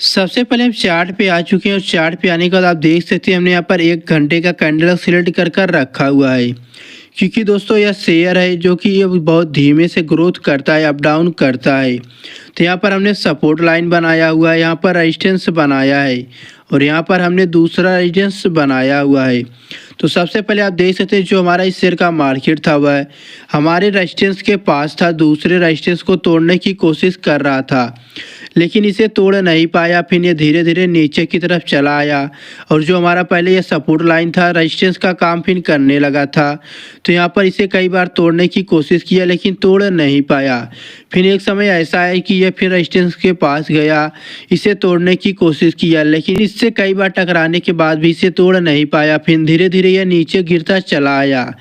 सबसे पहले हम चार्ट पे आ चुके हैं और चार्ट पे आने के बाद आप देख सकते हैं हमने यहाँ पर 1 घंटे का कैंडल सिलेक्ट कर रखा हुआ है। क्योंकि दोस्तों यह शेयर है जो कि ये बहुत धीमे से ग्रोथ करता है, अप डाउन करता है। तो यहाँ पर हमने सपोर्ट लाइन बनाया हुआ है, यहाँ पर रेजिस्टेंस बनाया है और यहाँ पर हमने दूसरा रेजिस्टेंस बनाया हुआ है। तो सबसे पहले आप देख सकते हैं जो हमारा इस शेयर का मार्केट था वह हमारे रेजिस्टेंस के पास था, दूसरे रेजिस्टेंस को तोड़ने की कोशिश कर रहा था लेकिन इसे तोड़ नहीं पाया। फिर ये धीरे धीरे नीचे की तरफ चला आया और जो हमारा पहले ये सपोर्ट लाइन था रेजिस्टेंस का काम फिर करने लगा था। तो यहाँ पर इसे कई बार तोड़ने की कोशिश किया लेकिन तोड़ नहीं पाया। फिर एक समय ऐसा है कि यह फिर रेजिस्टेंस के पास गया, इसे तोड़ने की कोशिश किया लेकिन इससे कई बार टकराने के बाद भी इसे तोड़ नहीं पाया। फिर धीरे धीरे यह नीचे गिरता चला आया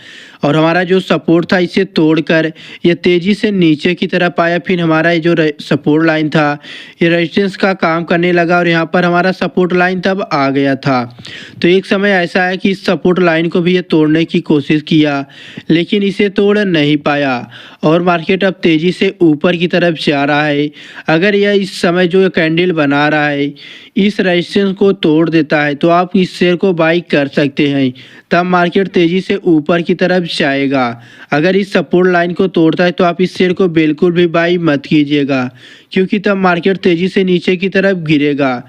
और हमारा जो सपोर्ट था इसे तोड़कर यह तेज़ी से नीचे की तरफ आया। फिर हमारा जो सपोर्ट लाइन था ये रेजिस्टेंस का काम करने लगा और यहाँ पर हमारा सपोर्ट लाइन तब आ गया था। तो एक समय ऐसा है कि इस सपोर्ट लाइन को भी ये तोड़ने की कोशिश किया लेकिन इसे तोड़ नहीं पाया और मार्केट अब तेज़ी से ऊपर की तरफ जा रहा है। अगर यह इस समय जो कैंडल बना रहा है इस रेजिस्टेंस को तोड़ देता है तो आप इस शेयर को बाई कर सकते हैं, तब मार्केट तेज़ी से ऊपर की तरफ जाएगा। अगर इस सपोर्ट लाइन को तोड़ता है तो आप इस शेयर को बिल्कुल भी बाई मत कीजिएगा क्योंकि तब मार्केट तेज़ी से नीचे की तरफ गिरेगा।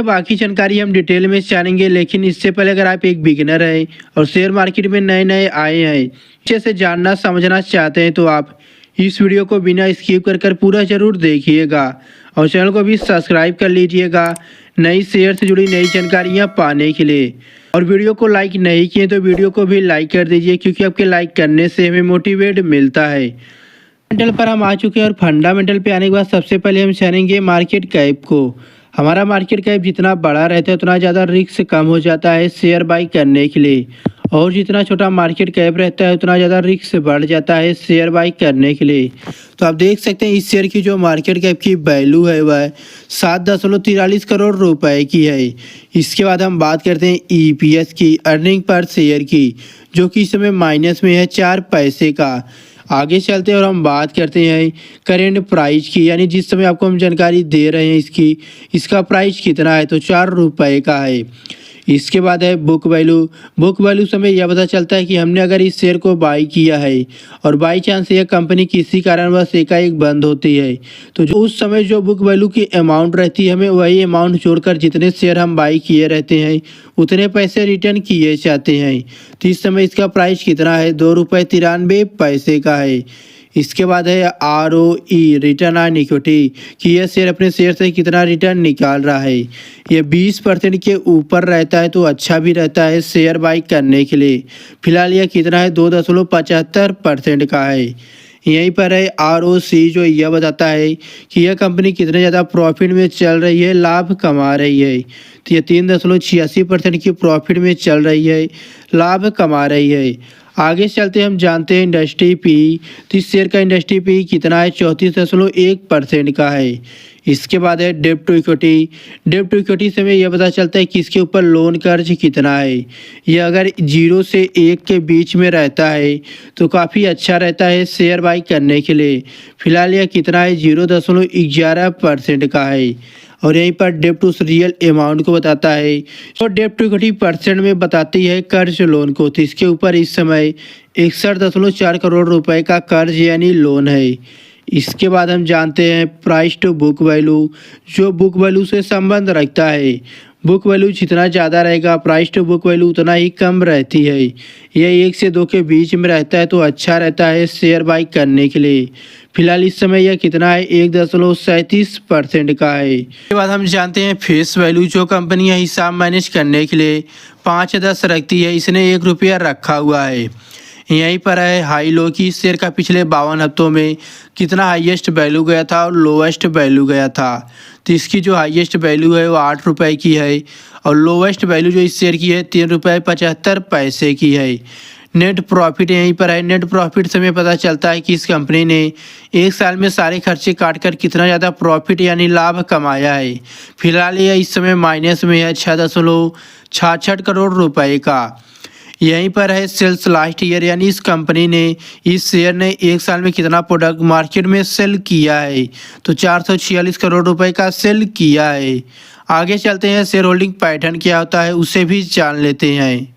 बाकी जानकारी हम डिटेल में जानेंगे लेकिन इससे पहले अगर आप एक बिगिनर हैं और शेयर मार्केट में नए नए आए हैं, अच्छे से जानना समझना चाहते हैं तो आप इस वीडियो को बिना स्किप कर पूरा ज़रूर देखिएगा और चैनल को भी सब्सक्राइब कर लीजिएगा नई शेयर से जुड़ी नई जानकारियाँ पाने के लिए। और वीडियो को लाइक नहीं किए तो वीडियो को भी लाइक कर दीजिए क्योंकि आपके लाइक करने से हमें मोटिवेट मिलता है। फंडामेंटल पर हम आ चुके हैं और फंडामेंटल पे आने के बाद सबसे पहले हम जानेंगे मार्केट कैप को। हमारा मार्केट कैप जितना बड़ा रहता है उतना ज़्यादा रिस्क कम हो जाता है शेयर बाई करने के लिए और जितना छोटा मार्केट कैप रहता है उतना ज़्यादा रिस्क बढ़ जाता है शेयर बाई करने के लिए। तो आप देख सकते हैं इस शेयर की जो मार्केट कैप की वैल्यू है वह 7.43 करोड़ रुपए की है। इसके बाद हम बात करते हैं ईपीएस की, अर्निंग पर शेयर की, जो कि इस समय माइनस में है 4 पैसे का। आगे चलते हैं और हम बात करते हैं करेंट प्राइस की, यानी जिस समय आपको हम जानकारी दे रहे हैं इसका प्राइस कितना है तो 4 रुपए का है। इसके बाद है बुक वैल्यू। बुक वैल्यू समय यह पता चलता है कि हमने अगर इस शेयर को बाई किया है और बाई चांस यह कंपनी किसी कारणवश एकाएक बंद होती है तो उस समय जो बुक वैल्यू की अमाउंट रहती है हमें वही अमाउंट जोड़कर जितने शेयर हम बाई किए रहते हैं उतने पैसे रिटर्न किए जाते हैं। तो इस समय इसका प्राइस कितना है 2.93 रुपए का है। इसके बाद है ROE, रिटर्न ऑन इक्विटी, कि यह शेयर अपने शेयर से कितना रिटर्न निकाल रहा है। यह 20% के ऊपर रहता है तो अच्छा भी रहता है शेयर बाई करने के लिए। फिलहाल यह कितना है 2.75% का है। यहीं पर है ROC, जो यह बताता है कि यह कंपनी कितने ज़्यादा प्रॉफिट में चल रही है, लाभ कमा रही है। तो यह 3.86% की प्रॉफिट में चल रही है, लाभ कमा रही है। आगे चलते हम जानते हैं इंडस्ट्री पी। तो इस शेयर का इंडस्ट्री पी कितना है 34.1% का है। इसके बाद है डेब्ट टू इक्विटी। डेब्ट टू इक्विटी से हमें यह पता चलता है कि इसके ऊपर लोन कर्ज कितना है। यह अगर 0 से 1 के बीच में रहता है तो काफ़ी अच्छा रहता है शेयर बाई करने के लिए। फिलहाल यह कितना है 0.11% का है और यहीं पर डेब्ट टू रियल अमाउंट को बताता है। तो डेब्ट टू इक्विटी परसेंट में बताती है कर्ज लोन को। तो इसके ऊपर इस समय 61.4 करोड़ रुपए का कर्ज यानी लोन है। इसके बाद हम जानते हैं प्राइस टू बुक वैल्यू, जो बुक वैल्यू से संबंध रखता है। बुक वैल्यू जितना ज़्यादा रहेगा प्राइस टू बुक वैल्यू उतना ही कम रहती है। यह 1 से 2 के बीच में रहता है तो अच्छा रहता है शेयर बाई करने के लिए। फिलहाल इस समय यह कितना है 1.37% का है। इसके बाद हम जानते हैं फेस वैल्यू, जो कंपनियां हिसाब मैनेज करने के लिए 5-10 रखती है, इसने 1 रुपया रखा हुआ है। यहीं पर है हाई लो की, इस शेयर का पिछले 52 हफ्तों में कितना हाईएस्ट वैल्यू गया था और लोवेस्ट वैल्यू गया था। तो इसकी जो हाईएस्ट वैल्यू है वो 8 रुपए की है और लोवेस्ट वैल्यू जो इस शेयर की है 3.75 रुपए की है। नेट प्रॉफिट यहीं पर है। नेट प्रॉफिट से हमें पता चलता है कि इस कंपनी ने 1 साल में सारे खर्चे काटकर कितना ज़्यादा प्रॉफिट यानी लाभ कमाया है। फिलहाल यह इस समय माइनस में है 6.66 करोड़ रुपए का। यहीं पर है सेल्स लास्ट ईयर, यानी इस कंपनी ने, इस शेयर ने 1 साल में कितना प्रोडक्ट मार्केट में सेल किया है तो 446 करोड़ रुपए का सेल किया है। आगे चलते हैं, शेयर होल्डिंग पैटर्न क्या होता है उसे भी जान लेते हैं।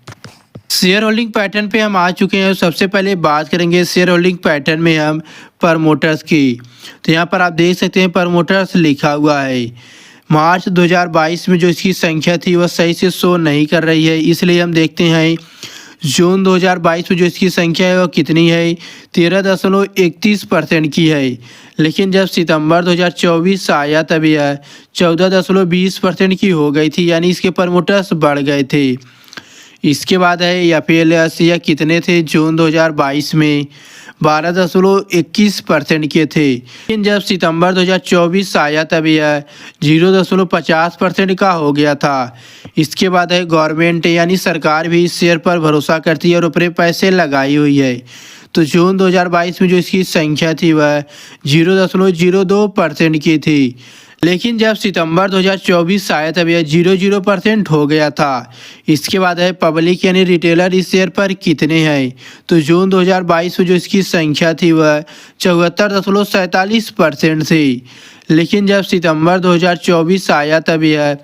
शेयर होल्डिंग पैटर्न पे हम आ चुके हैं। सबसे पहले बात करेंगे शेयर होल्डिंग पैटर्न में हम प्रमोटर्स की। तो यहाँ पर आप देख सकते हैं प्रमोटर्स लिखा हुआ है। मार्च 2022 में जो इसकी संख्या थी वह सही से शो नहीं कर रही है, इसलिए हम देखते हैं जून 2022 में जो इसकी संख्या है वह कितनी है, 13.31% की है। लेकिन जब सितंबर 2024 आया तब यह 14.20% की हो गई थी, यानी इसके प्रमोटर्स बढ़ गए थे। इसके बाद है एफएलएस, यह कितने थे जून 2022 में 12.21% के थे। लेकिन जब सितंबर 2024 आया तब यह 0.50% का हो गया था। इसके बाद है गवर्नमेंट यानी सरकार भी इस शेयर पर भरोसा करती है और ऊपरी पैसे लगाई हुई है। तो जून 2022 में जो इसकी संख्या थी वह 0.02% की थी। लेकिन जब सितंबर 2024 आया तब यह 0% हो गया था। इसके बाद है पब्लिक यानी रिटेलर इस शेयर पर कितने हैं, तो जून 2022 में जो इसकी संख्या थी वह 74.47% थी। लेकिन जब सितंबर 2024 आया तब यह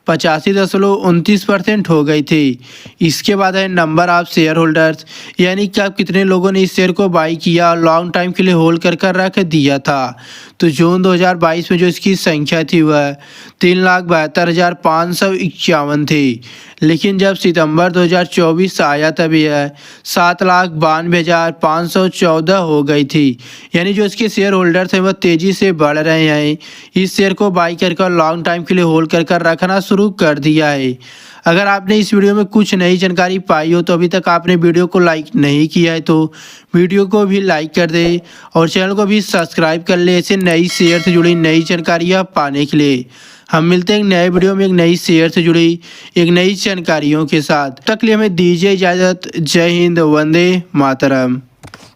85.29% हो गई थी। इसके बाद है नंबर ऑफ शेयर होल्डर्स, यानी कि आप कितने लोगों ने इस शेयर को बाई किया और लॉन्ग टाइम के लिए होल्ड कर रख दिया था। तो जून 2022 में जो इसकी संख्या थी वह 3,72,551 थी। लेकिन जब सितंबर 2024 आया तब यह 7,92,514 हो गई थी। यानी जो इसके शेयर होल्डर्स हैं वह तेज़ी से बढ़ रहे हैं, इस शेयर को बाई कर लॉन्ग टाइम के लिए होल्ड कर रखना शुरू कर दिया है। अगर आपने इस वीडियो में कुछ नई जानकारी पाई हो तो अभी तक आपने वीडियो को लाइक नहीं किया है तो वीडियो को भी लाइक कर दे और चैनल को भी सब्सक्राइब कर ले, ऐसे नई शेयर से जुड़ी नई जानकारियाँ पाने के लिए। हम मिलते हैं एक नए वीडियो में एक नई शेयर से जुड़ी एक नई जानकारियों के साथ। तब तक के लिए हमें दीजिए इजाज़त। जय हिंद, वंदे मातरम।